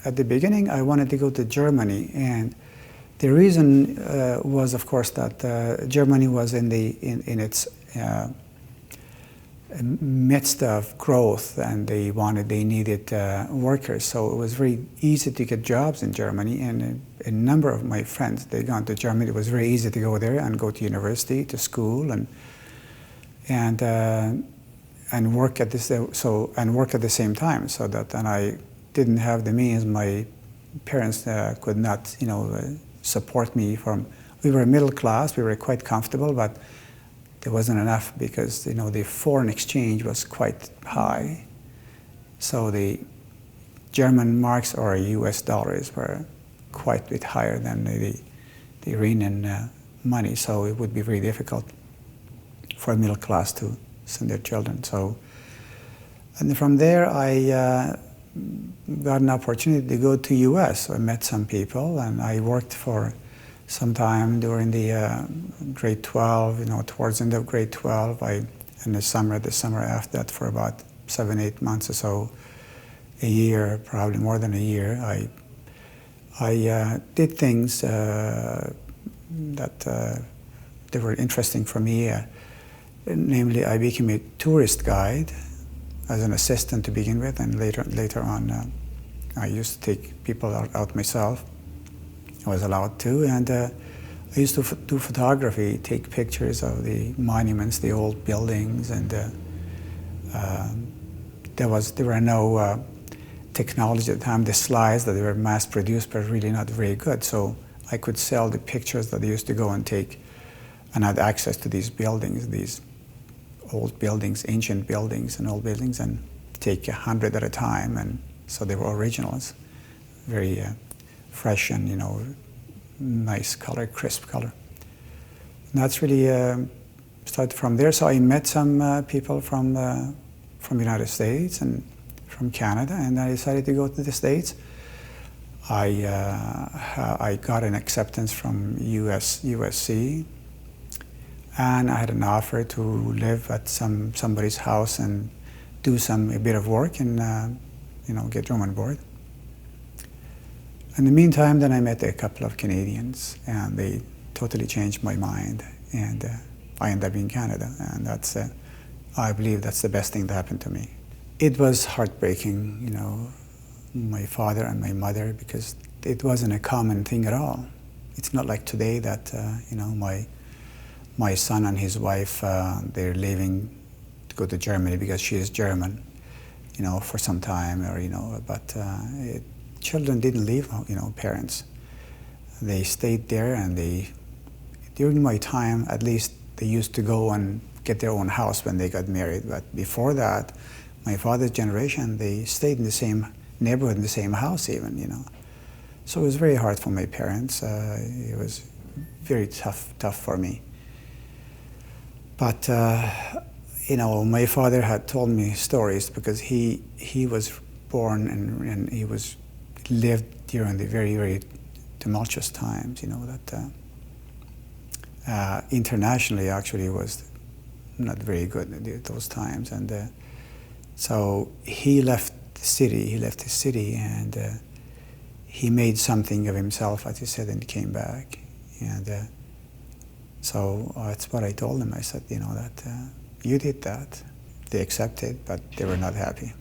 at the beginning, I wanted to go to Germany, and the reason was, of course, that Germany was in its midst of growth, and they needed workers. So it was very easy to get jobs in Germany, and a number of my friends, they gone to Germany. It was very easy to go there and go to university, to school, and work at this work at the same time. So that, and I didn't have the means. My parents could not, support me. We were middle class. We were quite comfortable, but there wasn't enough because the foreign exchange was quite high. So the German marks or US dollars were quite a bit higher than the Iranian money. So it would be very difficult for a middle class to send their children. So, and from there I got an opportunity to go to US. So I met some people, and I worked for some time during the grade 12, towards the end of grade 12. In the summer after that, for about 7-8 months or so, a year, probably more than a year, I did things that they were interesting for me. Namely, I became a tourist guide as an assistant to begin with, and later on, I used to take people out myself. I was allowed to, and I used to do photography, take pictures of the monuments, the old buildings, and there were no technology at the time. The slides that were mass-produced were really not very good, so I could sell the pictures that I used to go and take, and had access to these buildings, these old buildings, ancient buildings and old buildings, and take 100 at a time, and so they were originals, very fresh and nice color, crisp color. And that's really started from there. So I met some people from the United States and from Canada, and I decided to go to the States. I got an acceptance from USC, and I had an offer to live at somebody's house and do a bit of work and get room and board. In the meantime, then I met a couple of Canadians, and they totally changed my mind, and I ended up in Canada, and I believe that's the best thing that happened to me. It was heartbreaking, my father and my mother, because it wasn't a common thing at all. It's not like today that, my son and his wife, they're leaving to go to Germany because she is German, for some time, but children didn't leave, parents. They stayed there, and during my time, at least, they used to go and get their own house when they got married. But before that, my father's generation, they stayed in the same neighborhood, in the same house even, So it was very hard for my parents. It was very tough for me. But, my father had told me stories because he was born and he lived during the very, very tumultuous times, that internationally actually was not very good at those times. And so he left the city, and he made something of himself, as he said, and came back. And so that's what I told him. I said, that you did that. They accepted, but they were not happy.